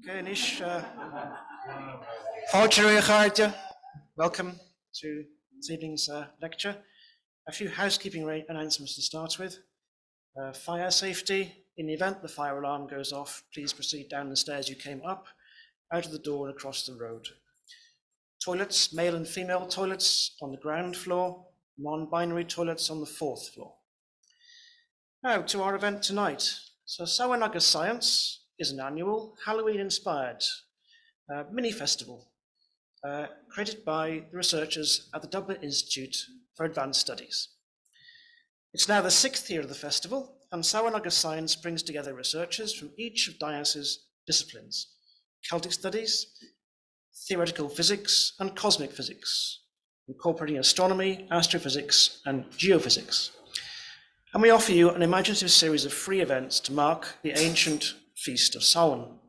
Welcome to this evening's lecture. A few housekeeping announcements to start with. Fire safety. In the event the fire alarm goes off, please proceed down the stairs you came up, out of the door and across the road. Toilets, male and female toilets on the ground floor, non-binary toilets on the 4th floor. Now to our event tonight. So Samhain agus Science is an annual Halloween-inspired mini festival created by the researchers at the Dublin Institute for Advanced Studies. It's now the 6th year of the festival, and Samhain agus Science brings together researchers from each of Diace's disciplines: Celtic studies, theoretical physics, and cosmic physics, incorporating astronomy, astrophysics, and geophysics. And we offer you an imaginative series of free events to mark the ancient feast of Samhain.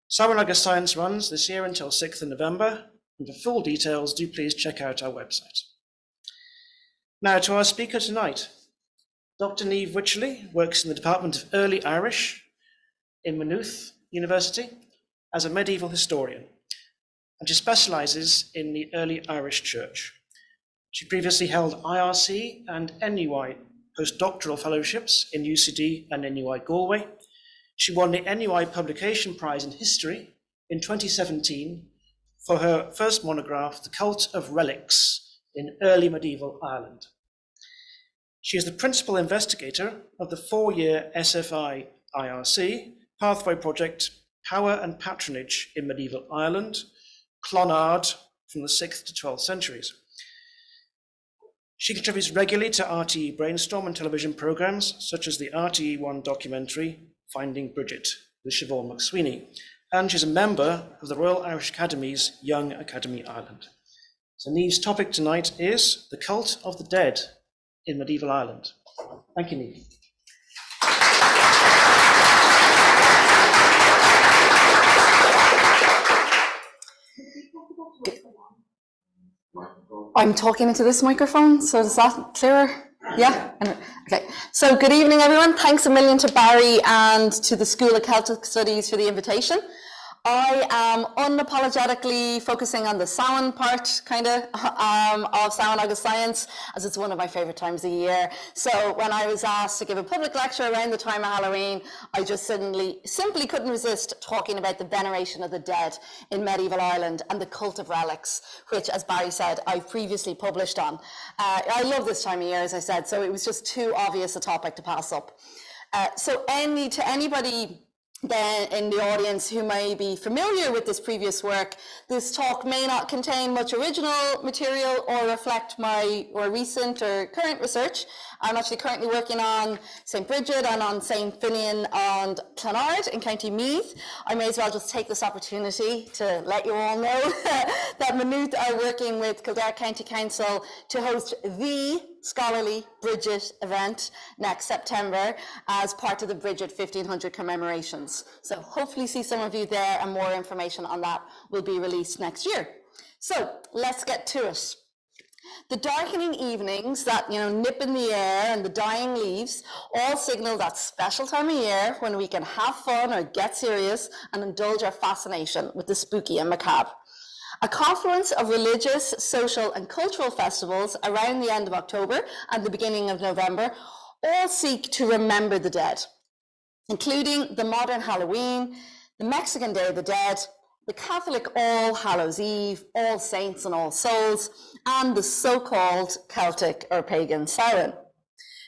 Samhain agus Science runs this year until 6th of November, and for full details, do please check out our website. Now to our speaker tonight. Dr Niamh Wycherley works in the Department of Early Irish in Maynooth University as a medieval historian, and she specialises in the early Irish Church. She previously held IRC and NUI postdoctoral fellowships in UCD and NUI Galway. She won the NUI Publication Prize in History in 2017 for her first monograph, The Cult of Relics in Early Medieval Ireland. She is the principal investigator of the 4-year SFI IRC pathway project, Power and Patronage in Medieval Ireland, Clonard from the 6th to 12th centuries. She contributes regularly to RTE Brainstorm and television programs, such as the RTE1 documentary, Finding Bridget, with Siobhan McSweeney, and she's a member of the Royal Irish Academy's Young Academy Ireland. So Niamh's topic tonight is the cult of the dead in medieval Ireland. Thank you, Niamh. I'm talking into this microphone, so is that clearer? Yeah? Okay. So good evening, everyone. Thanks a million to Barry and to the School of Celtic Studies for the invitation. I am unapologetically focusing on the Samhain part, of Samhain agus Science, as it's one of my favourite times of the year. So when I was asked to give a public lecture around the time of Halloween, I just simply couldn't resist talking about the veneration of the dead in medieval Ireland and the cult of relics, which, as Barry said, I've previously published on. I love this time of year, as I said, so it was just too obvious a topic to pass up. To anybody then in the audience who may be familiar with this previous work, this talk may not contain much original material or reflect my recent or current research. I'm actually currently working on St. Bridget and on St. Finan and Clonard in County Meath. I may as well just take this opportunity to let you all know that Maynooth are working with Kildare County Council to host the scholarly Bridget event next September as part of the Bridget 1500 commemorations. So hopefully see some of you there, and more information on that will be released next year. So let's get to it. The darkening evenings that nip in the air and the dying leaves all signal that special time of year when we can have fun or get serious and indulge our fascination with the spooky and macabre. A confluence of religious, social and cultural festivals around the end of October and the beginning of November all seek to remember the dead, including the modern Halloween, the Mexican Day of the Dead, the Catholic All Hallows Eve, All Saints and All Souls, and the so-called Celtic or pagan Samhain.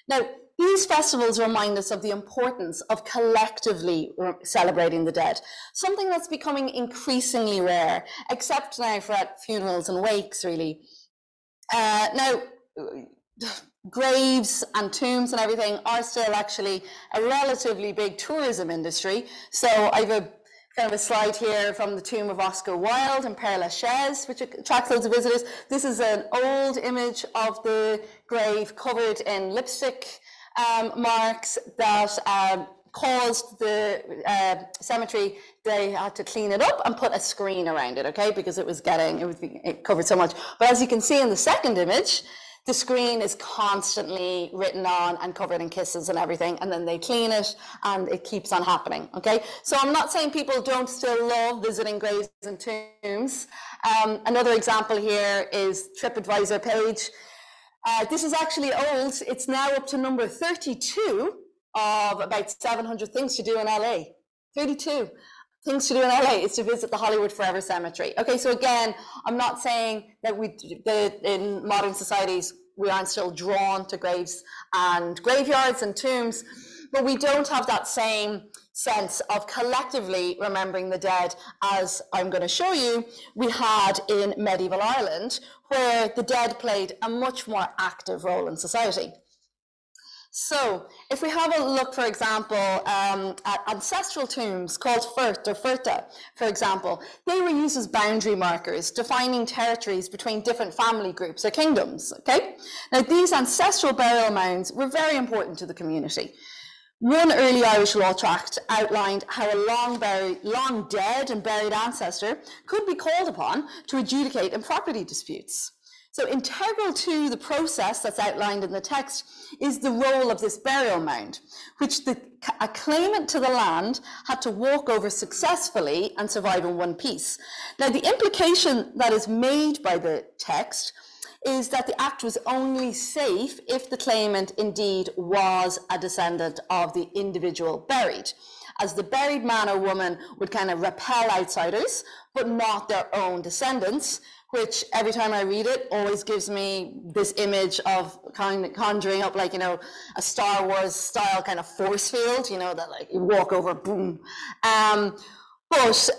Now, these festivals remind us of the importance of collectively celebrating the dead, something that's becoming increasingly rare, except now for at funerals and wakes, really. Now, graves and tombs and everything are still actually a relatively big tourism industry. So I've a kind of a slide here from the tomb of Oscar Wilde in Père Lachaise, which attracts loads of visitors. This is an old image of the grave covered in lipstick marks that caused the cemetery, they had to clean it up and put a screen around it, okay, because it covered so much. But as you can see in the second image, the screen is constantly written on and covered in kisses and everything, and then they clean it and it keeps on happening, okay? So I'm not saying people don't still love visiting graves and tombs. Another example here is TripAdvisor page. This is actually old. It's now up to number 32 of about 700 things to do in LA. 32 things to do in LA is to visit the Hollywood Forever Cemetery. Okay, so again, I'm not saying that in modern societies we aren't still drawn to graves and graveyards and tombs, but we don't have that same sense of collectively remembering the dead as I'm going to show you we had in medieval Ireland, where the dead played a much more active role in society. So if we have a look, for example, at ancestral tombs called Furt or Furta, for example, they were used as boundary markers, defining territories between different family groups or kingdoms, okay? Now, these ancestral burial mounds were very important to the community. One early Irish law tract outlined how a long dead and buried ancestor could be called upon to adjudicate in property disputes. So integral to the process that's outlined in the text is the role of this burial mound, which a claimant to the land had to walk over successfully and survive in one piece. Now, the implication that is made by the text is that the act was only safe if the claimant indeed was a descendant of the individual buried, as the buried man or woman would kind of repel outsiders, but not their own descendants, which every time I read it always gives me this image of kind of conjuring up, like, you know, a Star Wars style kind of force field, you know, that like you walk over, boom. But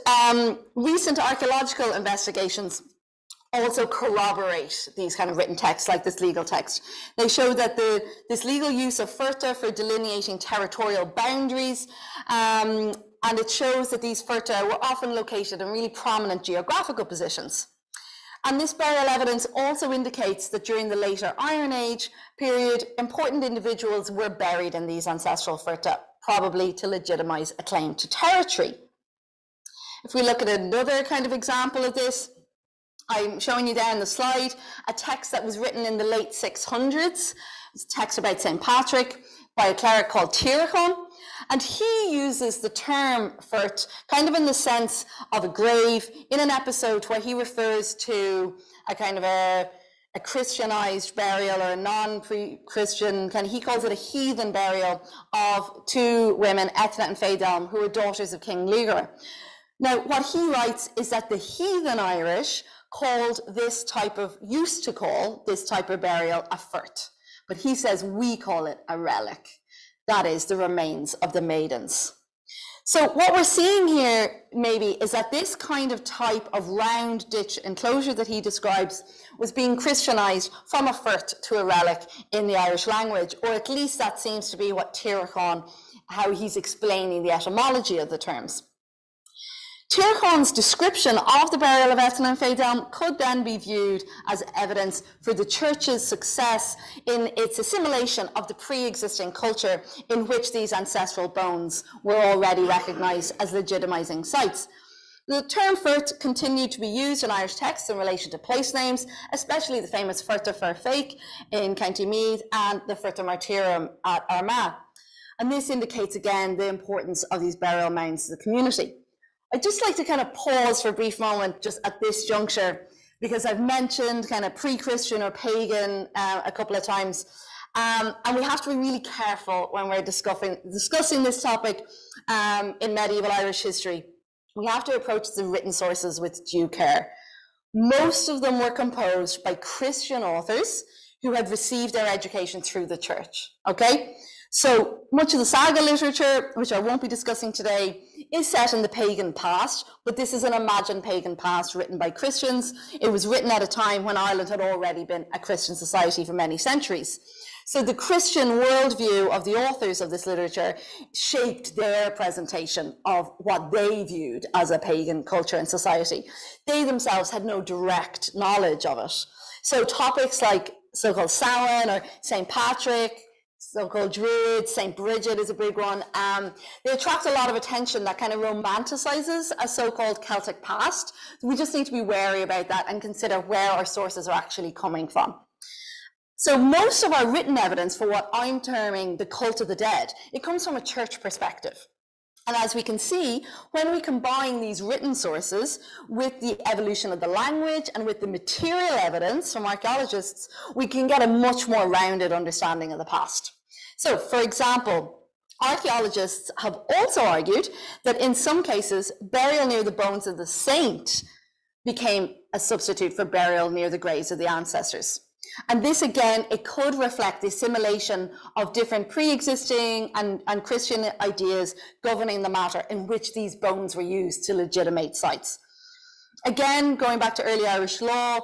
recent archaeological investigations also corroborate these kind of written texts, like this legal text. They show that this legal use of furta for delineating territorial boundaries, and it shows that these furta were often located in really prominent geographical positions. And this burial evidence also indicates that during the later Iron Age period, important individuals were buried in these ancestral furta, probably to legitimize a claim to territory. If we look at another kind of example of this, I'm showing you there on the slide a text that was written in the late 600s. It's a text about St. Patrick by a cleric called Tíreachán. And he uses the term furt kind of in the sense of a grave in an episode where he refers to a kind of a Christianized burial or a non-Christian, he calls it a heathen burial of two women, Ethna and Fedelm, who were daughters of King Lugar. Now, what he writes is that the heathen Irish used to call this type of burial a furt, but he says we call it a relic. That is the remains of the maidens. So what we're seeing here maybe is that this kind of type of round ditch enclosure that he describes was being Christianized from a furt to a relic in the Irish language, or at least that seems to be what Tíreachán, how he's explaining the etymology of the terms. Tíreachán's description of the burial of Ethna and Fedelm could then be viewed as evidence for the church's success in its assimilation of the pre-existing culture in which these ancestral bones were already recognised as legitimizing sites. The term furt continued to be used in Irish texts in relation to place names, especially the famous Furta Furfake in County Meath and the Furta Martyrum at Armagh. And this indicates again the importance of these burial mounds to the community. I'd just like to kind of pause for a brief moment just at this juncture, because I've mentioned kind of pre-Christian or pagan a couple of times, and we have to be really careful when we're discussing this topic in medieval Irish history. We have to approach the written sources with due care. Most of them were composed by Christian authors who had received their education through the church, okay? So much of the saga literature, which I won't be discussing today, is set in the pagan past, but this is an imagined pagan past written by Christians. It was written at a time when Ireland had already been a Christian society for many centuries. So the Christian worldview of the authors of this literature shaped their presentation of what they viewed as a pagan culture and society. They themselves had no direct knowledge of it. So topics like so-called Samhain or St. Patrick, so-called Druids, St. Bridget is a big one. They attract a lot of attention that kind of romanticizes a so-called Celtic past. We just need to be wary about that and consider where our sources are actually coming from. So most of our written evidence for what I'm terming the cult of the dead, it comes from a church perspective. And as we can see, when we combine these written sources with the evolution of the language and with the material evidence from archaeologists, we can get a much more rounded understanding of the past. So, for example, archaeologists have also argued that in some cases, burial near the bones of the saint became a substitute for burial near the graves of the ancestors. And this, again, it could reflect the assimilation of different pre-existing and Christian ideas governing the matter in which these bones were used to legitimate sites. Again, going back to early Irish law,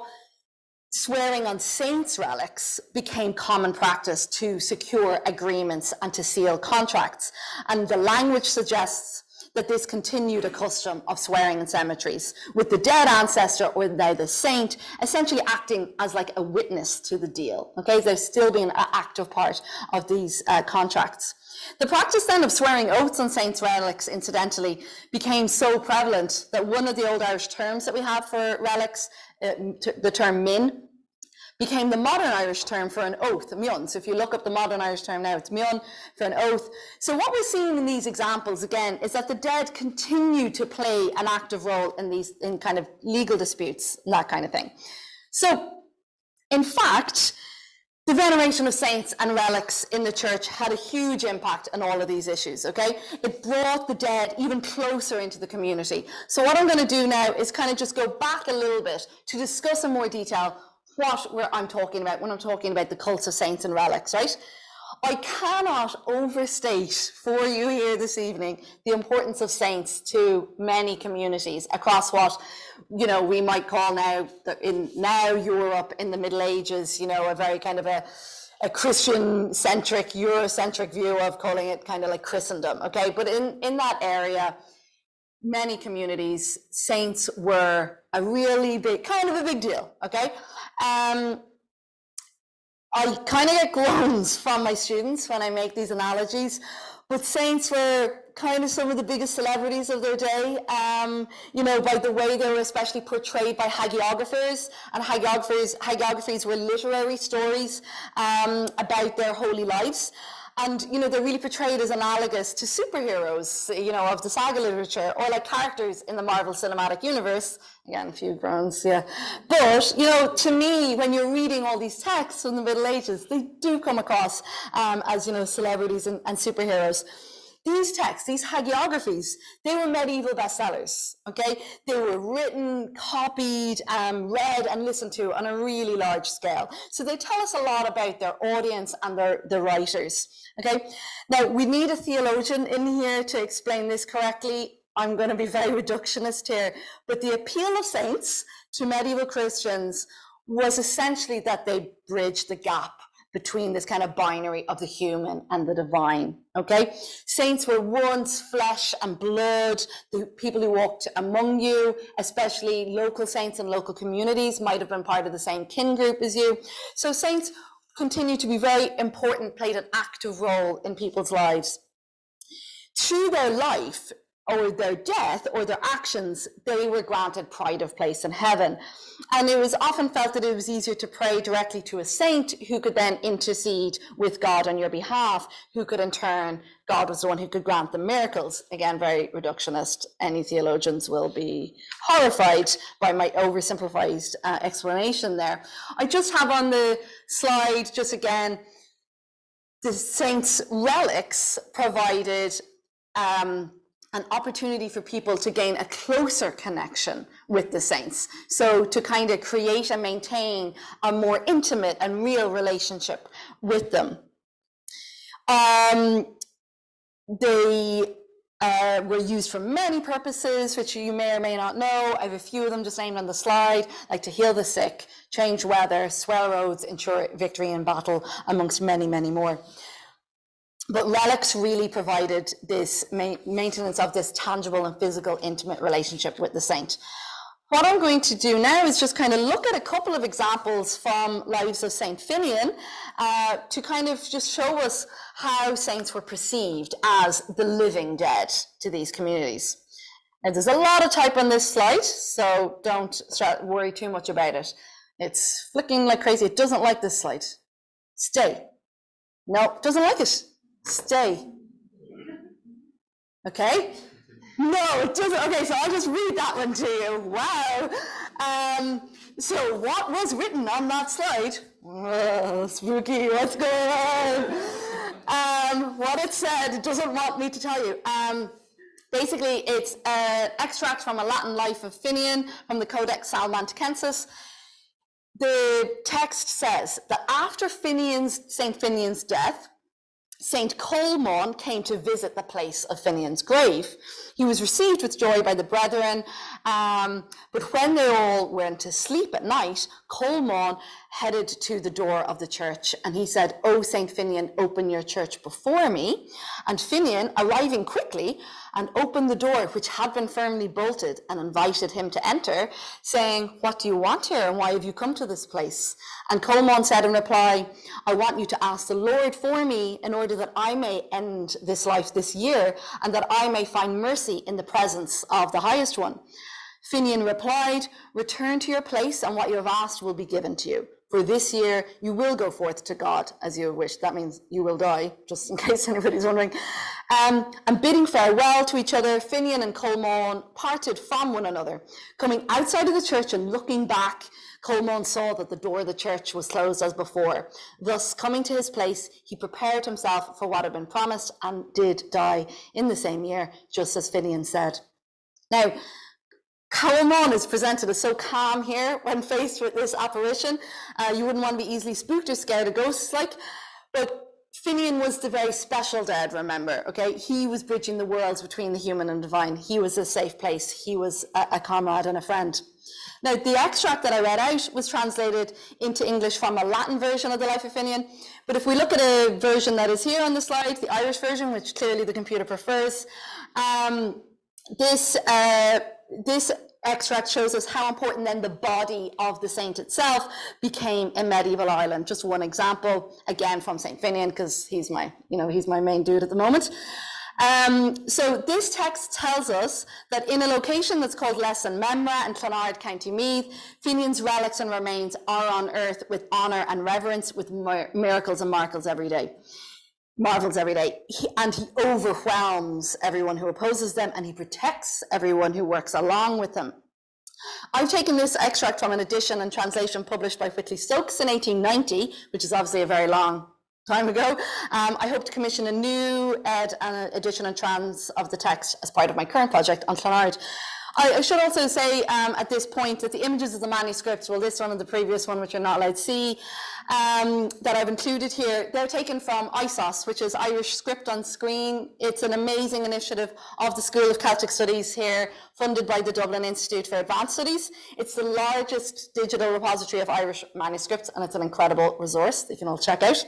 swearing on saints' relics became common practice to secure agreements and to seal contracts. And the language suggests that this continued a custom of swearing in cemeteries, with the dead ancestor or now the saint essentially acting as like a witness to the deal. Okay, there's still been an active part of these contracts. The practice then of swearing oaths on saints' relics, incidentally, became so prevalent that one of the old Irish terms that we have for relics, the term min, became the modern Irish term for an oath, mion. So if you look up the modern Irish term now, it's mion for an oath. So what we're seeing in these examples, again, is that the dead continue to play an active role in kind of legal disputes and that kind of thing. So, in fact, the veneration of saints and relics in the church had a huge impact on all of these issues, okay? It brought the dead even closer into the community. So what I'm going to do now is kind of just go back a little bit to discuss in more detail what I'm talking about when I'm talking about the cults of saints and relics, right? I cannot overstate for you here this evening the importance of saints to many communities across what, you know, we might call now Europe in the Middle Ages, you know, a very kind of a Christian-centric, Eurocentric view of calling it kind of like Christendom, okay? But in that area, many communities, saints were a really big, kind of a big deal, okay? I kind of get groans from my students when I make these analogies, but saints were kind of some of the biggest celebrities of their day, you know, by the way they were especially portrayed by hagiographers, and hagiographies were literary stories about their holy lives. And, you know, they're really portrayed as analogous to superheroes, you know, of the saga literature, or like characters in the Marvel Cinematic Universe. Again, a few groans, yeah. But, you know, to me, when you're reading all these texts from the Middle Ages, they do come across as, you know, celebrities and superheroes. These texts, these hagiographies, they were medieval bestsellers, okay? They were written, copied, read and listened to on a really large scale. So they tell us a lot about their audience and the writers, okay? Now, we need a theologian in here to explain this correctly. I'm going to be very reductionist here, but the appeal of saints to medieval Christians was essentially that they bridged the gap between this kind of binary of the human and the divine, okay? Saints were once flesh and blood. The people who walked among you, especially local saints and local communities, might have been part of the same kin group as you. So saints continue to be very important, played an active role in people's lives. Through their life, or their death, or their actions, they were granted pride of place in heaven. And it was often felt that it was easier to pray directly to a saint who could then intercede with God on your behalf, who could in turn, God was the one who could grant them miracles. Again, very reductionist. Any theologians will be horrified by my oversimplified explanation there. I just have on the slide, just again, the saints' relics provided an opportunity for people to gain a closer connection with the saints. So to kind of create and maintain a more intimate and real relationship with them. They were used for many purposes, which you may or may not know. I have a few of them just named on the slide, like to heal the sick, change weather, swear oaths, ensure victory in battle, amongst many, many more. But relics really provided this maintenance of this tangible and physical, intimate relationship with the saint. What I'm going to do now is just kind of look at a couple of examples from Lives of Saint Finan to kind of just show us how saints were perceived as the living dead to these communities. And there's a lot of type on this slide, so don't worry too much about it. It's flicking like crazy. It doesn't like this slide. Stay. No, doesn't like it. Stay. Okay? No, it doesn't. Okay, so I'll just read that one to you. Wow. So what was written on that slide? Oh, spooky, what's going on? What it said, it doesn't want me to tell you. Basically, it's an extract from a Latin life of Finan from the Codex Salmanticensis. The text says that after Saint Finan's death, Saint Colman came to visit the place of Finan's grave. He was received with joy by the brethren, but when they all went to sleep at night, Colman headed to the door of the church and he said, "Oh, Saint Finan, open your church before me." And Finan, arriving quickly, and opened the door, which had been firmly bolted, and invited him to enter, saying, "What do you want here, and why have you come to this place?" And Colman said in reply, "I want you to ask the Lord for me in order that I may end this life this year, and that I may find mercy in the presence of the Highest One." Finan replied, "Return to your place, and what you have asked will be given to you. For this year, you will go forth to God as you wish." That means you will die, just in case anybody's wondering. And bidding farewell to each other, Finan and Colman parted from one another. Coming outside of the church and looking back, Colman saw that the door of the church was closed as before. Thus, coming to his place, he prepared himself for what had been promised and did die in the same year, just as Finan said. Now, Colman is presented as so calm here when faced with this apparition. You wouldn't want to be easily spooked or scared of ghosts, but Finan was the very special dead, remember, okay? He was bridging the worlds between the human and divine. He was a safe place. He was a comrade and a friend. Now, the extract that I read out was translated into English from a Latin version of the life of Finan, but if we look at a version that is here on the slide, the Irish version, which clearly the computer prefers, this extract shows us how important then the body of the saint itself became in medieval Ireland. Just one example, again from Saint Finan, because he's my main dude at the moment. So this text tells us that in a location that's called Lesson Memra in Clonard, County Meath, Finan's relics and remains are on earth with honour and reverence, with miracles and marvels every day. And he overwhelms everyone who opposes them, and he protects everyone who works along with them. I've taken this extract from an edition and translation published by Whitley Stokes in 1890, which is obviously a very long time ago. I hope to commission a new edition and trans of the text as part of my current project on Clonard. I should also say at this point that the images of the manuscripts, well, this one and the previous one, which you're not allowed to see, that I've included here, they're taken from ISOS, which is Irish Script on Screen. It's an amazing initiative of the School of Celtic Studies here, funded by the Dublin Institute for Advanced Studies. It's the largest digital repository of Irish manuscripts, and it's an incredible resource that you can all check out.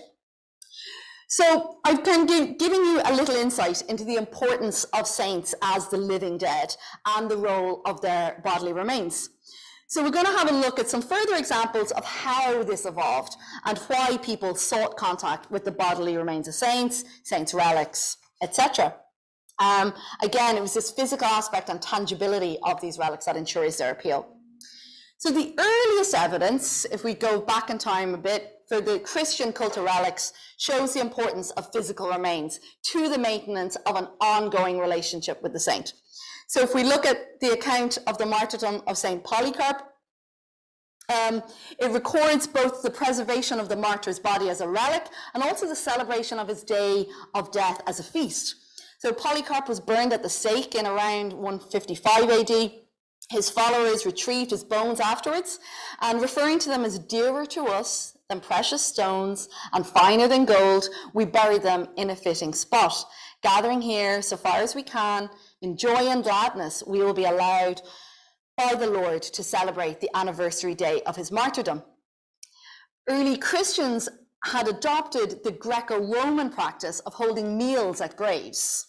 So I've been giving you a little insight into the importance of saints as the living dead and the role of their bodily remains. So we're going to have a look at some further examples of how this evolved and why people sought contact with the bodily remains of saints, saints' relics, etc. Again, it was this physical aspect and tangibility of these relics that ensures their appeal. So the earliest evidence, if we go back in time a bit, for the Christian cult of relics shows the importance of physical remains to the maintenance of an ongoing relationship with the saint. So if we look at the account of the martyrdom of Saint Polycarp, it records both the preservation of the martyr's body as a relic and also the celebration of his day of death as a feast. So Polycarp was burned at the stake in around 155 AD. His followers retrieved his bones afterwards, and referring to them as dearer to us than precious stones and finer than gold, we bury them in a fitting spot. Gathering here so far as we can, in joy and gladness, we will be allowed by the Lord to celebrate the anniversary day of his martyrdom. Early Christians had adopted the Greco-Roman practice of holding meals at graves,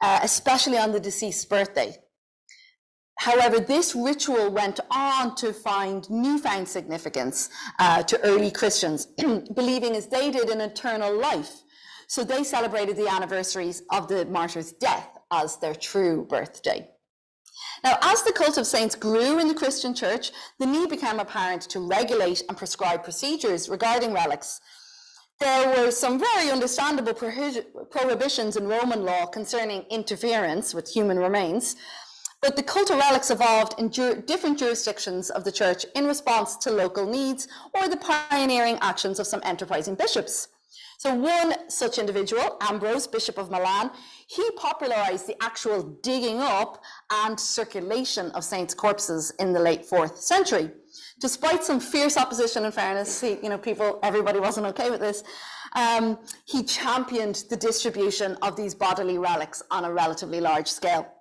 especially on the deceased's birthday. However, this ritual went on to find newfound significance to early Christians, believing as they did in eternal life. So they celebrated the anniversaries of the martyr's death as their true birthday. Now, as the cult of saints grew in the Christian church, the need became apparent to regulate and prescribe procedures regarding relics. There were some very understandable prohibitions in Roman law concerning interference with human remains, but the cult of relics evolved in different jurisdictions of the church in response to local needs or the pioneering actions of some enterprising bishops. So one such individual, Ambrose, Bishop of Milan, he popularized the actual digging up and circulation of saints' corpses in the late 4th century. Despite some fierce opposition, in fairness, everybody wasn't okay with this, he championed the distribution of these bodily relics on a relatively large scale.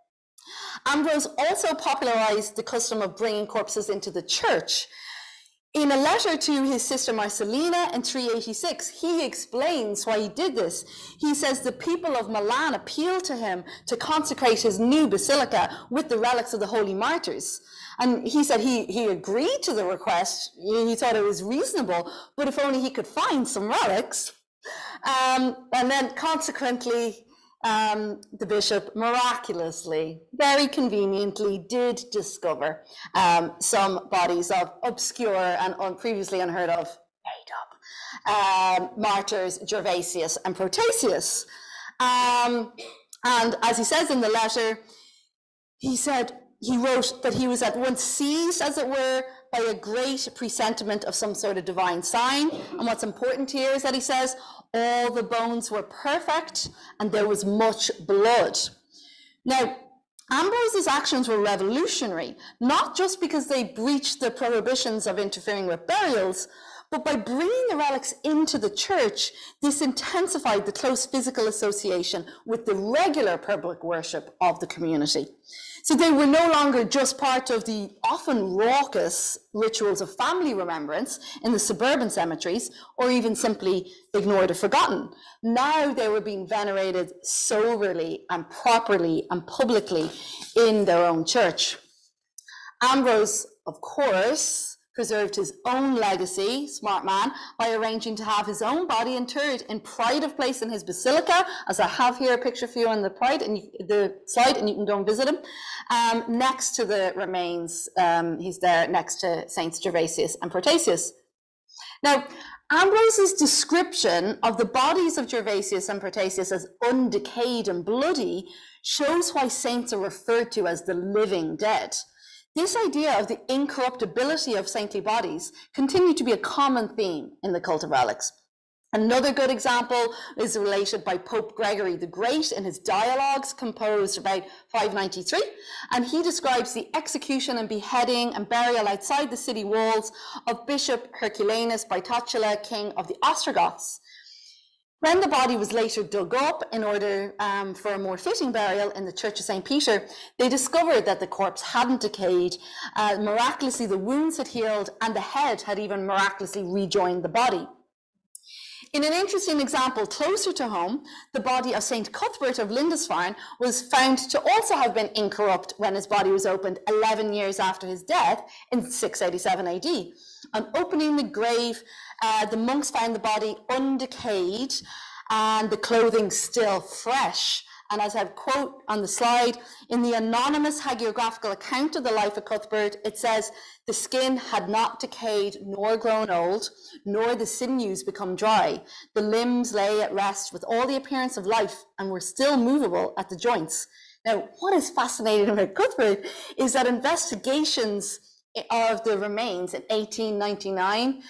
Ambrose also popularized the custom of bringing corpses into the church. In a letter to his sister Marcellina in 386, he explains why he did this. He says the people of Milan appealed to him to consecrate his new basilica with the relics of the holy martyrs. And he said he agreed to the request. He thought it was reasonable, but if only he could find some relics. And then consequently, the bishop miraculously, very conveniently, did discover some bodies of obscure and previously unheard of, martyrs Gervasius and Protasius. And as he says in the letter, he wrote that he was at once seized, as it were, by a great presentiment of some sort of divine sign. And what's important here is that he says, all the bones were perfect and there was much blood. Now, Ambrose's actions were revolutionary, not just because they breached the prohibitions of interfering with burials, but by bringing the relics into the church, this intensified the close physical association with the regular public worship of the community. So they were no longer just part of the often raucous rituals of family remembrance in the suburban cemeteries, or even simply ignored or forgotten. Now they were being venerated soberly and properly and publicly in their own church. Ambrose, of course, preserved his own legacy, smart man, by arranging to have his own body interred in pride of place in his basilica, as I have here a picture for you on the slide, and you can go and visit him. Next to the remains, he's there next to Saints Gervasius and Protasius. Now, Ambrose's description of the bodies of Gervasius and Protasius as undecayed and bloody shows why saints are referred to as the living dead. This idea of the incorruptibility of saintly bodies continued to be a common theme in the cult of relics. Another good example is related by Pope Gregory the Great in his dialogues composed about 593, and he describes the execution and beheading and burial outside the city walls of Bishop Herculanus by Tasha, king of the Ostrogoths. When the body was later dug up in order for a more fitting burial in the Church of St. Peter, they discovered that the corpse hadn't decayed. Miraculously, the wounds had healed and the head had even miraculously rejoined the body. In an interesting example closer to home, the body of St. Cuthbert of Lindisfarne was found to also have been incorrupt when his body was opened 11 years after his death in 687 AD. On opening the grave, the monks found the body undecayed and the clothing still fresh. And as I have quote on the slide, in the anonymous hagiographical account of the life of Cuthbert, it says, the skin had not decayed nor grown old, nor the sinews become dry. The limbs lay at rest with all the appearance of life and were still movable at the joints. Now, what is fascinating about Cuthbert is that investigations of the remains in 1899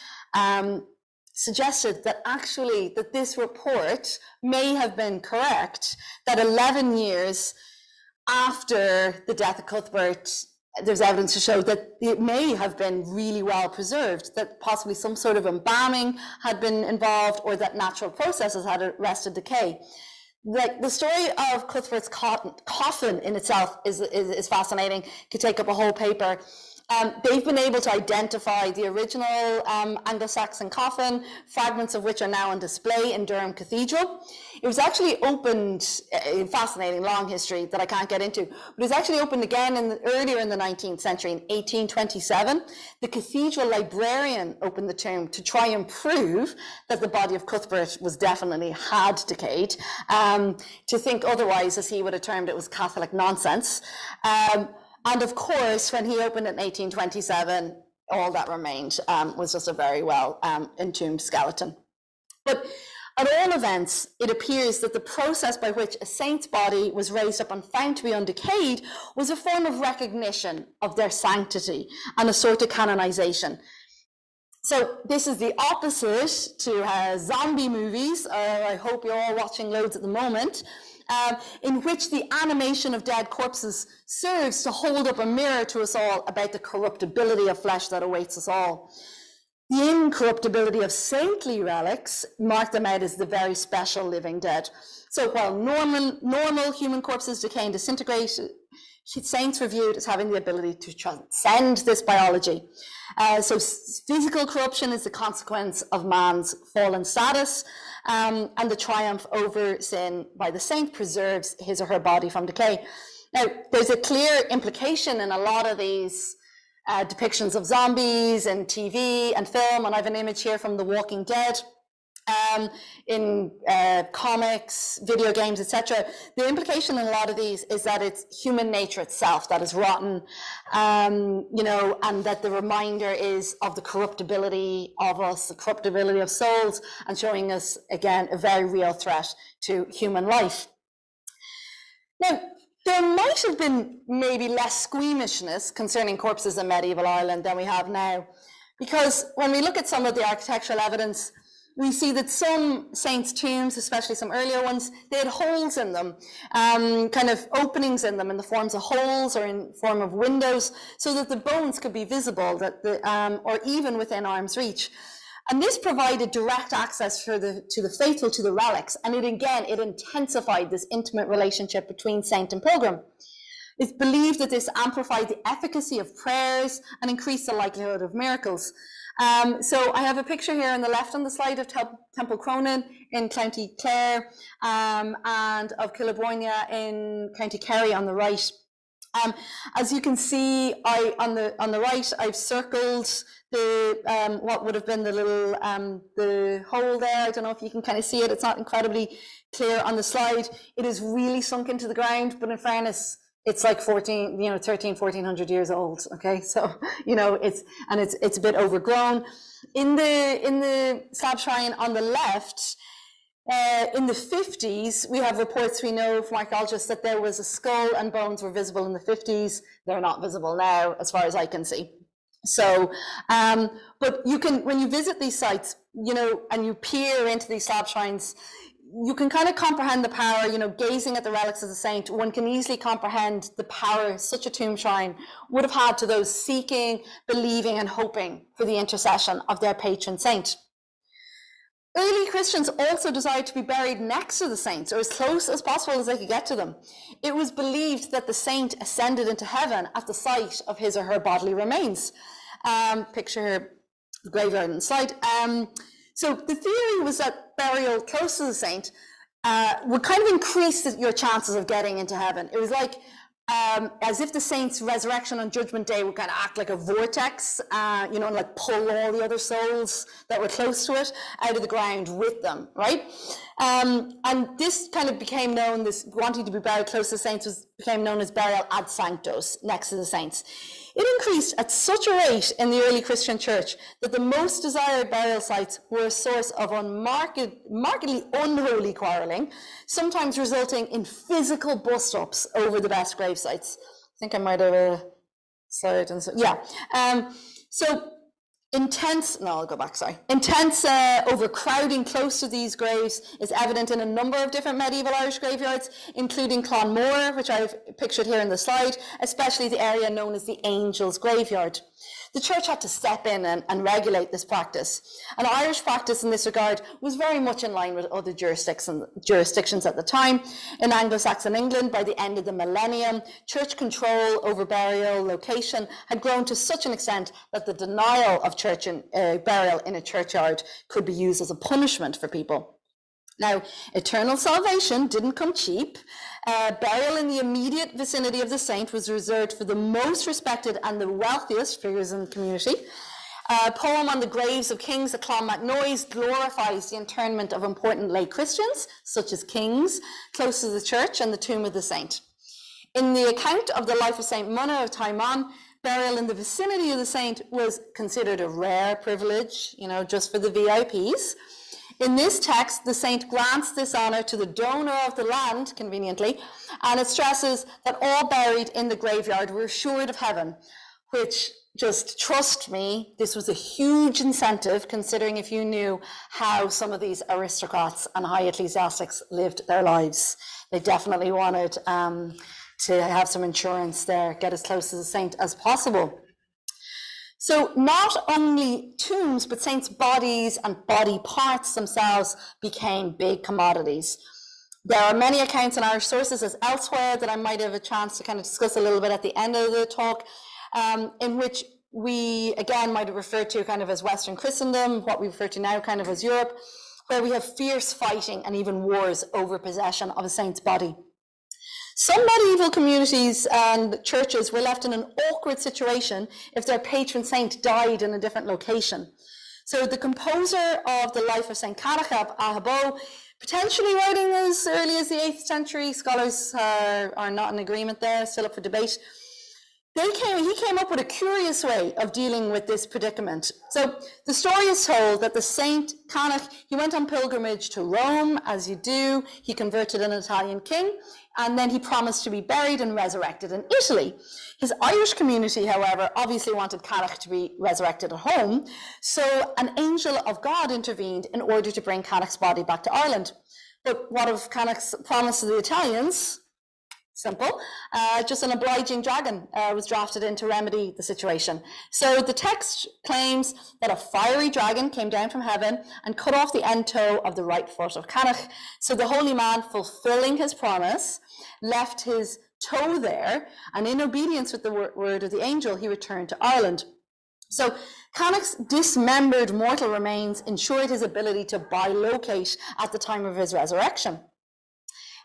suggested that actually that this report may have been correct, that 11 years after the death of Cuthbert, there's evidence to show that it may have been really well preserved, that possibly some sort of embalming had been involved or that natural processes had arrested decay. Like the story of Cuthbert's coffin in itself is fascinating. Could take up a whole paper. They've been able to identify the original Anglo-Saxon coffin, fragments of which are now on display in Durham Cathedral. It was actually opened, fascinating long history that I can't get into, but it was actually opened again earlier in the 19th century in 1827. The cathedral librarian opened the tomb to try and prove that the body of Cuthbert was definitely had decayed. To think otherwise, as he would have termed it, was Catholic nonsense. And of course, when he opened in 1827, all that remained was just a very well entombed skeleton. But at all events, it appears that the process by which a saint's body was raised up and found to be undecayed was a form of recognition of their sanctity and a sort of canonization. So this is the opposite to zombie movies. I hope you're all watching loads at the moment, in which the animation of dead corpses serves to hold up a mirror to us all about the corruptibility of flesh that awaits us all. The incorruptibility of saintly relics mark them out as the very special living dead. So while normal human corpses decay and disintegrate, saints were viewed as having the ability to transcend this biology. So physical corruption is the consequence of man's fallen status, and the triumph over sin by the saint preserves his or her body from decay. Now, there's a clear implication in a lot of these depictions of zombies in TV and film, and I have an image here from The Walking Dead, in comics, video games, etc. The implication in a lot of these is that it's human nature itself that is rotten, you know, and that the reminder is of the corruptibility of us, the corruptibility of souls, and showing us, again, a very real threat to human life. Now, there might have been maybe less squeamishness concerning corpses in medieval Ireland than we have now, because when we look at some of the architectural evidence, we see that some saints' tombs, especially some earlier ones, they had holes in them, kind of openings in them in the forms of holes or in form of windows, so that the bones could be visible, or even within arm's reach. And this provided direct access to the faithful to the relics, and it intensified this intimate relationship between saint and pilgrim. It's believed that this amplified the efficacy of prayers and increased the likelihood of miracles. So I have a picture here on the left on the slide of Temple Cronin in County Clare, and of Killaboynia in County Kerry on the right. As you can see, on the right, I've circled the what would have been the little the hole there. I don't know if you can kind of see it. It's not incredibly clear on the slide. It is really sunk into the ground, but in fairness, it's like 1400 years old. Okay, so it's a bit overgrown. In the slab shrine on the left, in the 50s, we have reports we know from archaeologists that there was a skull and bones were visible in the 50s. They're not visible now, as far as I can see. So, but you can, when you visit these sites, and you peer into these slab shrines, you can kind of comprehend the power, gazing at the relics of the saint. One can easily comprehend the power such a tomb shrine would have had to those seeking, believing, and hoping for the intercession of their patron saint. Early Christians also desired to be buried next to the saints, or as close as possible as they could get to them. It was believed that the saint ascended into heaven at the sight of his or her bodily remains. Picture here, the graveyard on the slide. So the theory was that burial close to the saint would kind of increase your chances of getting into heaven. It was like as if the saint's resurrection on Judgment Day would kind of act like a vortex, and like pull all the other souls that were close to it out of the ground with them, right? And this kind of became known, this wanting to be buried close to the saints became known as burial ad sanctos, next to the saints. It increased at such a rate in the early Christian church that the most desired burial sites were a source of markedly unholy quarrelling, sometimes resulting in physical bust-ups over the best grave sites. I think I might have a slide. Intense overcrowding close to these graves is evident in a number of different medieval Irish graveyards, including Clonmore, which I've pictured here in the slide, especially the area known as the Angels' Graveyard. The church had to step in and regulate this practice. And Irish practice in this regard was very much in line with other jurisdictions at the time. In Anglo-Saxon England, by the end of the millennium, church control over burial location had grown to such an extent that the denial of burial in a churchyard could be used as a punishment for people. Now, eternal salvation didn't come cheap. Burial in the immediate vicinity of the saint was reserved for the most respected and the wealthiest figures in the community. A poem on the graves of kings at Clonmacnoise glorifies the internment of important lay Christians, such as kings, close to the church and the tomb of the saint. In the account of the life of Saint Munna of Taimon, burial in the vicinity of the saint was considered a rare privilege, just for the VIPs. In this text, the saint grants this honour to the donor of the land, conveniently, and it stresses that all buried in the graveyard were assured of heaven, which, just trust me, this was a huge incentive, considering if you knew how some of these aristocrats and high ecclesiastics lived their lives. They definitely wanted to have some insurance there, get as close to the saint as possible. So not only tombs, but saints' bodies and body parts themselves became big commodities. There are many accounts in Irish sources as elsewhere that I might have a chance to kind of discuss a little bit at the end of the talk, in which we, again, might have referred to kind of as Western Christendom, what we refer to now kind of as Europe, where we have fierce fighting and even wars over possession of a saint's body. Some medieval communities and churches were left in an awkward situation if their patron saint died in a different location. So the composer of the life of St. Canachab, Ahabo, potentially writing as early as the 8th century, scholars are not in agreement there, still up for debate. He came up with a curious way of dealing with this predicament. So the story is told that the Saint Canach, he went on pilgrimage to Rome, as you do. He converted an Italian king, and then he promised to be buried and resurrected in Italy. His Irish community, however, obviously wanted Canach to be resurrected at home, so an angel of God intervened in order to bring Canach's body back to Ireland. But what of Canach's promise to the Italians? Simple. Just an obliging dragon was drafted in to remedy the situation. So the text claims that a fiery dragon came down from heaven and cut off the end toe of the right foot of Canach. So the holy man, fulfilling his promise, left his toe there, and in obedience with the word of the angel, he returned to Ireland. So Canach's dismembered mortal remains ensured his ability to bilocate at the time of his resurrection.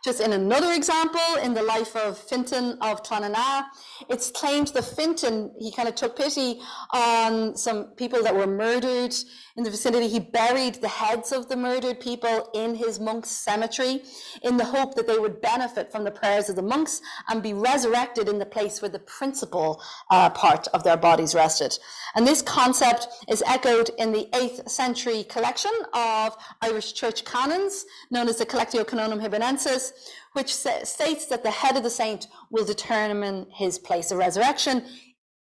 Just in another example, in the life of Finan of Clonana, it's claimed the Fintan, he kind of took pity on some people that were murdered in the vicinity. He buried the heads of the murdered people in his monks' cemetery in the hope that they would benefit from the prayers of the monks and be resurrected in the place where the principal part of their bodies rested. And this concept is echoed in the 8th century collection of Irish church canons, known as the Collectio Canonum Hibonensis, which states that the head of the saint will determine his place of resurrection,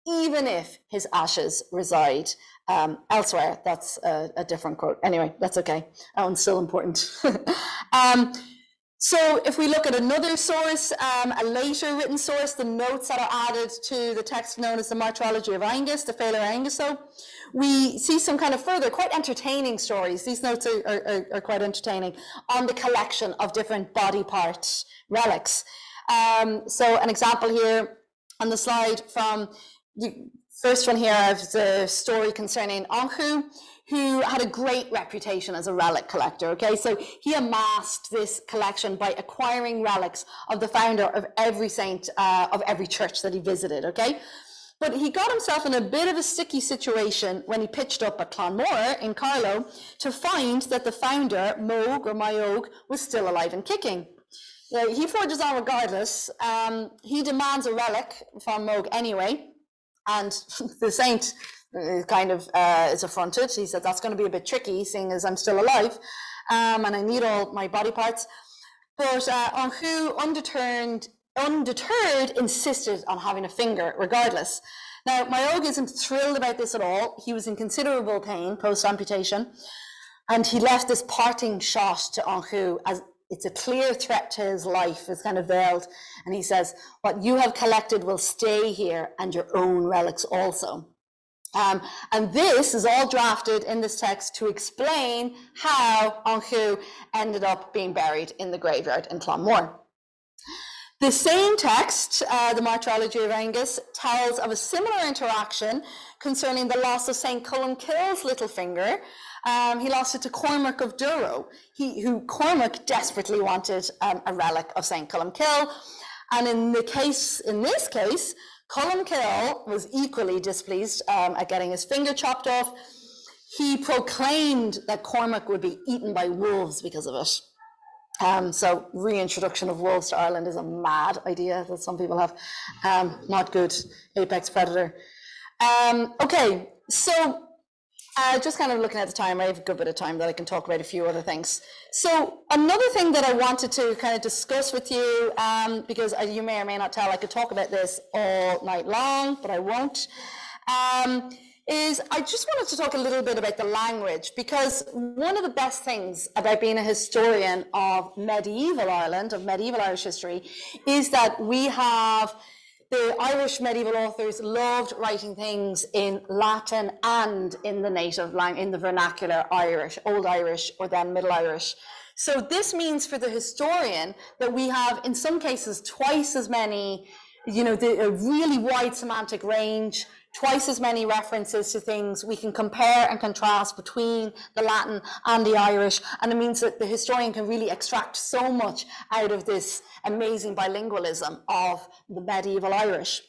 even if his ashes reside elsewhere. That's a different quote. Anyway, that's okay. That one's still important. So if we look at another source, a later written source, the notes that are added to the text known as the Martyrology of Angus, the Failure Anguso, we see some kind of further, quite entertaining stories. These notes are quite entertaining on the collection of different body part relics. So an example here on the slide from the first one here is the story concerning Anchu, who had a great reputation as a relic collector, okay? So he amassed this collection by acquiring relics of the founder of every saint of every church that he visited, okay? But he got himself in a bit of a sticky situation when he pitched up at Clonmore in Carlow to find that the founder, Moog or Mayogue, was still alive and kicking. He forges on regardless. He demands a relic from Moog anyway, and the saint kind of is affronted. He said, that's going to be a bit tricky, seeing as I'm still alive, and I need all my body parts. But Anchu, undeterred, insisted on having a finger regardless. Now, Mayogue isn't thrilled about this at all. He was in considerable pain post-amputation, and he left this parting shot to Anchu as it's a clear threat to his life. It's kind of veiled, and he says, what you have collected will stay here, and your own relics also. And this is all drafted in this text to explain how Anchu ended up being buried in the graveyard in Clonmore. The same text, the Martyrology of Angus, tells of a similar interaction concerning the loss of St. Columbkill's little finger. He lost it to Cormac of Durrow, who Cormac desperately wanted a relic of St. Columbkill. And in this case, Columbkill was equally displeased at getting his finger chopped off. He proclaimed that Cormac would be eaten by wolves because of it. So reintroduction of wolves to Ireland is a mad idea that some people have. Not good, apex predator. Okay, so Just kind of looking at the time, I have a good bit of time that I can talk about a few other things. So another thing that I wanted to kind of discuss with you, because you may or may not tell, I could talk about this all night long, but I won't, is I just wanted to talk a little bit about the language, because one of the best things about being a historian of medieval Ireland, of medieval Irish history, is that we have the Irish medieval authors loved writing things in Latin and in the native language, in the vernacular Irish, Old Irish, or then Middle Irish. So this means for the historian that we have, in some cases, twice as many, a really wide semantic range, twice as many references to things. We can compare and contrast between the Latin and the Irish, and it means that the historian can really extract so much out of this amazing bilingualism of the medieval Irish.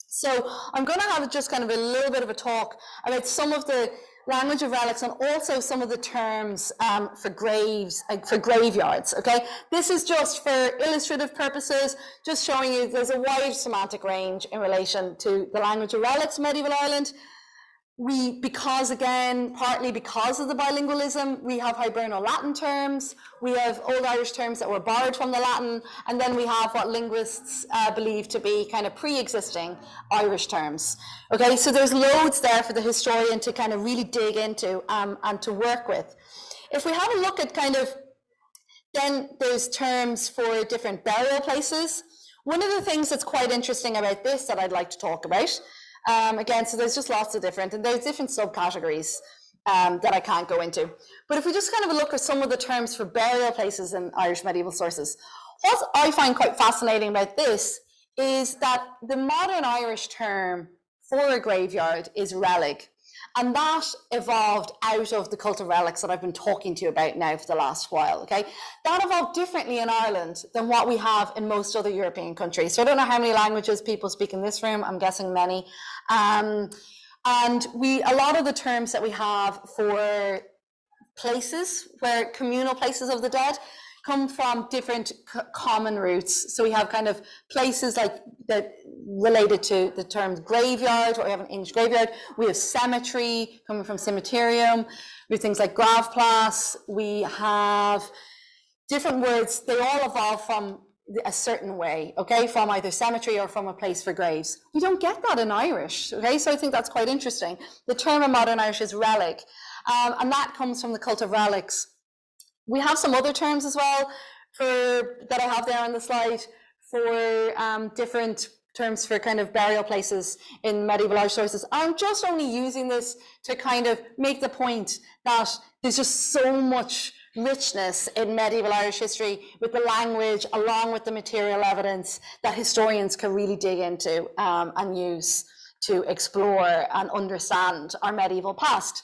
So I'm going to have just kind of a little bit of a talk about some of the language of relics and also some of the terms for graves, for graveyards, okay? This is just for illustrative purposes, just showing you there's a wide semantic range in relation to the language of relics in medieval Ireland. Because again, partly because of the bilingualism, we have Hiberno Latin terms, we have Old Irish terms that were borrowed from the Latin, and then we have what linguists believe to be kind of pre-existing Irish terms. Okay, so there's loads there for the historian to kind of really dig into and to work with. If we have a look at kind of, then there's terms for different burial places. One of the things that's quite interesting about this that I'd like to talk about, again, so there's just lots of different, and there's different subcategories that I can't go into. But if we just kind of look at some of the terms for burial places in Irish medieval sources, what I find quite fascinating about this is that the modern Irish term for a graveyard is relic. And that evolved out of the cult of relics that I've been talking to you about now for the last while, okay? That evolved differently in Ireland than what we have in most other European countries. So I don't know how many languages people speak in this room, I'm guessing many. And a lot of the terms that we have for places, where communal places of the dead, come from different common roots. So we have kind of places like that related to the term graveyard, or we have an English graveyard. We have cemetery coming from cemeterium. We have things like gravplace. We have different words. They all evolve from a certain way, okay, from either cemetery or from a place for graves. We don't get that in Irish, okay, so I think that's quite interesting. The term in modern Irish is relic, and that comes from the cult of relics. We have some other terms as well that I have there on the slide for different terms for kind of burial places in medieval Irish sources. I'm just only using this to kind of make the point that there's just so much richness in medieval Irish history with the language along with the material evidence that historians can really dig into and use to explore and understand our medieval past.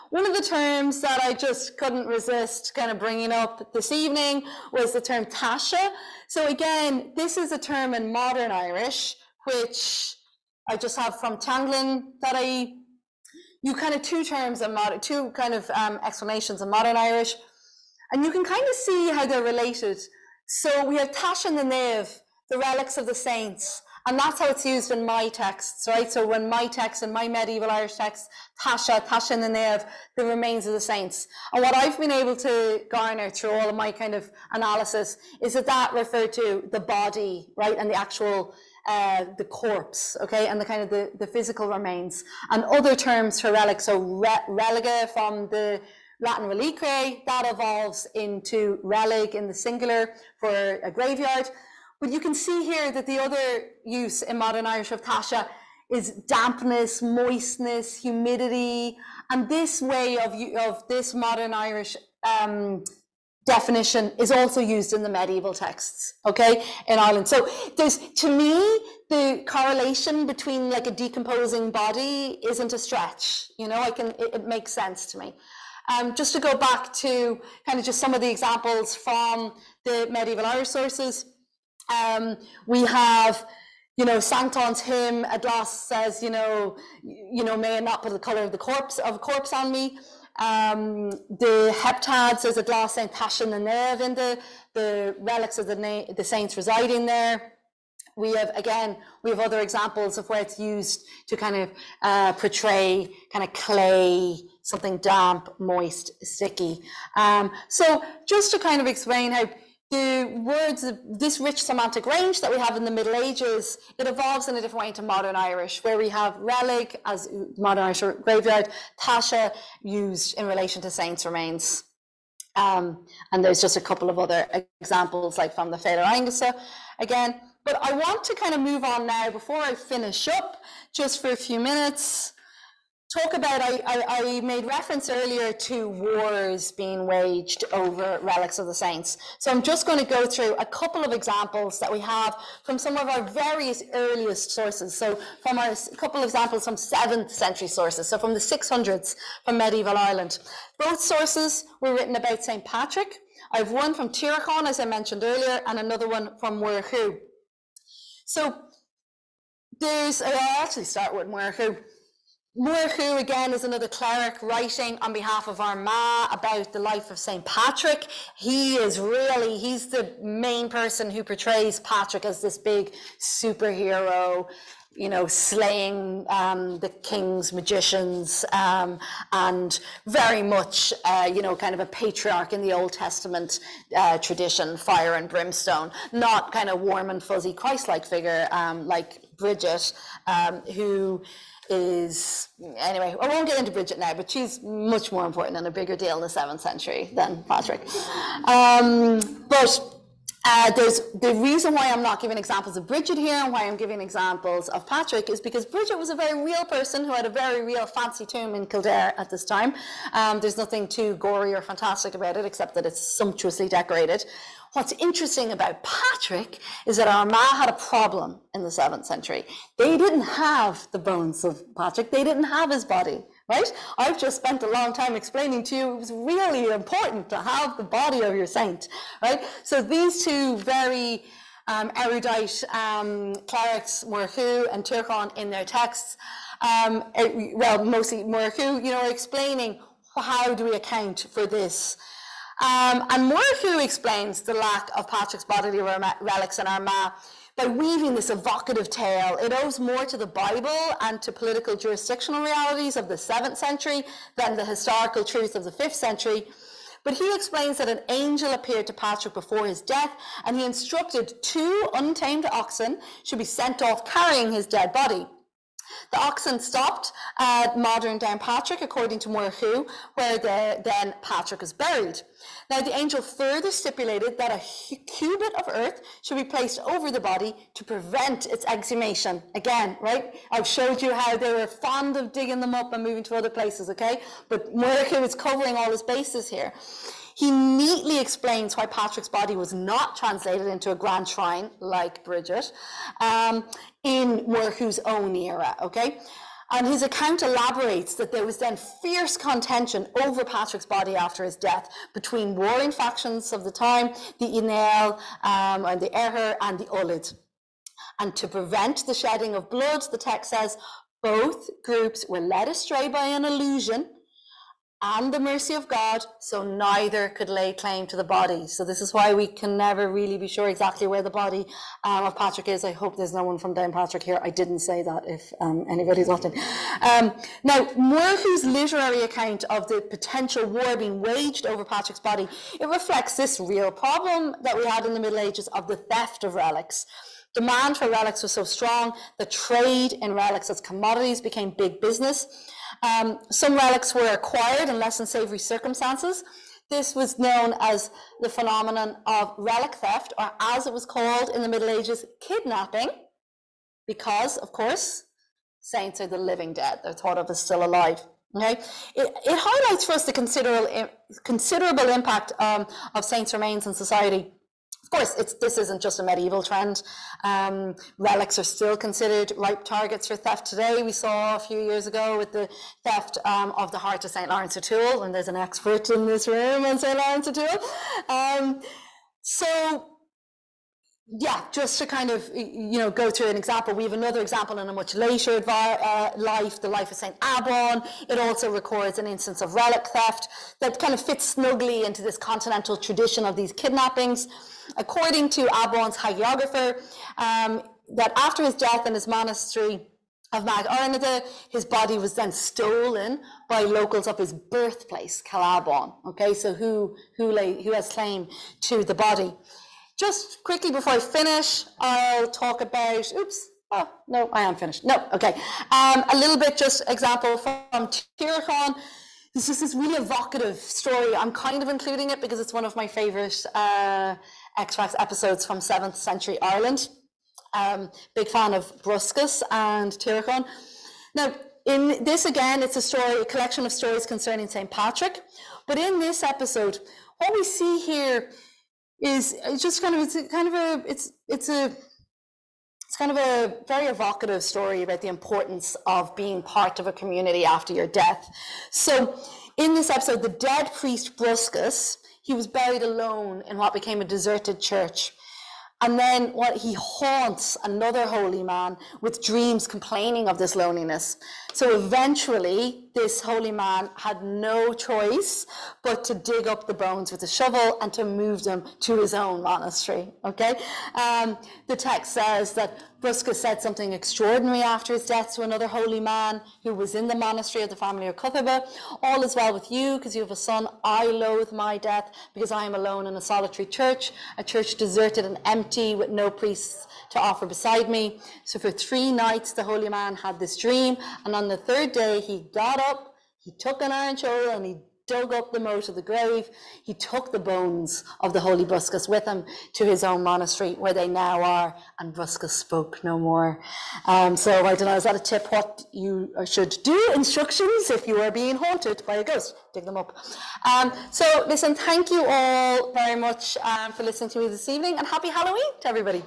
One of the terms that I just couldn't resist kind of bringing up this evening was the term Tasha. So again, this is a term in modern Irish, which I just have from Tanglin that two terms in modern, two kind of explanations in modern Irish, and you can kind of see how they're related. So we have Tasha and the Niamh, the relics of the saints. And that's how it's used in my texts, right? So when my text, in my medieval Irish text, Tasha and the Niamh, the remains of the saints. And what I've been able to garner through all of my kind of analysis is that referred to the body, right? And the actual, the corpse, okay? And the kind of the physical remains. And other terms for relic, so religa from the Latin reliquae, that evolves into relic in the singular for a graveyard. But you can see here that the other use in modern Irish of Tasha is dampness, moistness, humidity, and this way of this modern Irish definition is also used in the medieval texts, okay, in Ireland. So there's, to me, the correlation between like a decomposing body isn't a stretch, you know, it makes sense to me. Just to go back to kind of just some of the examples from the medieval Irish sources. We have, you know, Sancton's hymn at last says, you know, may I not put the colour of the corpse on me. The heptad says at last Saint Tasha and the Niamh in the relics of the saints residing there. We have other examples of where it's used to kind of portray kind of clay something damp, moist, sticky. So just to kind of explain how the words, this rich semantic range that we have in the Middle Ages, it evolves in a different way into modern Irish, where we have relic as modern Irish graveyard, Tasha used in relation to saints' remains. And there's just a couple of other examples, like from the Finan agus again. But I want to kind of move on now, before I finish up, just for a few minutes, talk about, I made reference earlier to wars being waged over relics of the saints. So I'm just going to go through a couple of examples that we have from some of our various earliest sources. So from a couple of examples from 7th century sources, so from the 600s from medieval Ireland. Both sources were written about St. Patrick. I have one from Tyrconnell, as I mentioned earlier, and another one from Muirchú. So I'll actually start with Muirchú. Muirchú, again, is another cleric writing on behalf of Armagh about the life of St. Patrick. He's the main person who portrays Patrick as this big superhero, you know, slaying the king's magicians, and very much, you know, kind of a patriarch in the Old Testament tradition, fire and brimstone, not kind of warm and fuzzy Christ-like figure like Bridget, who is, anyway, I won't get into Bridget now, but she's much more important and a bigger deal in the 7th century than Patrick. There's the reason why I'm not giving examples of Bridget here and why I'm giving examples of Patrick is because Bridget was a very real person who had a very real fancy tomb in Kildare at this time. There's nothing too gory or fantastic about it except that it's sumptuously decorated. What's interesting about Patrick is that Armagh had a problem in the 7th century. They didn't have the bones of Patrick. They didn't have his body, right? I've just spent a long time explaining to you it was really important to have the body of your saint, right? So these two very erudite clerics, Muirchú and Tyrconnell, in their texts, well, mostly Muirchú, you know, are explaining how do we account for this. And Muirchú explains the lack of Patrick's bodily relics in Armagh by weaving this evocative tale. It owes more to the Bible and to political jurisdictional realities of the 7th century than the historical truth of the 5th century. But he explains that an angel appeared to Patrick before his death, and he instructed 2 untamed oxen should be sent off carrying his dead body. The oxen stopped at modern Downpatrick, according to Muirchú, where then Patrick is buried. Now, the angel further stipulated that a cubit of earth should be placed over the body to prevent its exhumation. Again, right? I've showed you how they were fond of digging them up and moving to other places, okay? But Muirchú is covering all his bases here. He neatly explains why Patrick's body was not translated into a grand shrine like Bridget in Muirchú's own era, okay? And his account elaborates that there was then fierce contention over Patrick's body after his death between warring factions of the time, the Inel and the Eher and the Ullid. And to prevent the shedding of blood, the text says, both groups were led astray by an illusion and the mercy of God, so neither could lay claim to the body. So this is why we can never really be sure exactly where the body of Patrick is. I hope there's no one from Downpatrick here. I didn't say that, if anybody's watching. Now, Muirchú's literary account of the potential war being waged over Patrick's body, it reflects this real problem that we had in the Middle Ages of the theft of relics. Demand for relics was so strong that trade in relics as commodities became big business. Some relics were acquired in less than savory circumstances. This was known as the phenomenon of relic theft, or as it was called in the Middle Ages, kidnapping, because, of course, saints are the living dead. They're thought of as still alive. Okay? It highlights for us the considerable impact of saints' remains in society. Of course, this isn't just a medieval trend. Relics are still considered ripe targets for theft today. We saw a few years ago with the theft of the heart of St. Lawrence O'Toole, and there's an expert in this room on St. Lawrence O'Toole. So, yeah, just to kind of, go through an example, we have another example in a much later life, the life of St. Abon. It also records an instance of relic theft that kind of fits snugly into this continental tradition of these kidnappings. According to Abon's hagiographer, that after his death in his monastery, of Mag Arnada. His body was then stolen by locals of his birthplace, Calaban. Okay, so who has claim to the body? Just quickly before I finish, I'll talk about, oh, no, I am finished. No, okay. A little bit, just example from Tyrconnell. This is this really evocative story. I'm kind of including it because it's one of my favourite X-Facts episodes from 7th century Ireland. Big fan of Bruscus and Tyrconnell. Now, in this again, it's a collection of stories concerning St. Patrick. But in this episode, what we see here is just kind of it's kind of a very evocative story about the importance of being part of a community after your death. So in this episode, the dead priest Bruscus, he was buried alone in what became a deserted church. And then he haunts another holy man with dreams complaining of this loneliness. So eventually, this holy man had no choice but to dig up the bones with a shovel and to move them to his own monastery, okay? The text says that Bruscus said something extraordinary after his death to another holy man who was in the monastery of the family of Cuthaba. All is well with you because you have a son. I loathe my death because I am alone in a solitary church, a church deserted and empty with no priests to offer beside me. So for 3 nights, the holy man had this dream. And on the 3rd day, he got up, he took an iron shovel and he dug up the moat of the grave. He took the bones of the holy Bruscus with him to his own monastery where they now are, and Bruscus spoke no more. So I don't know, is that a tip what you should do? Instructions if you are being haunted by a ghost, dig them up. So listen, thank you all very much for listening to me this evening, and happy Halloween to everybody.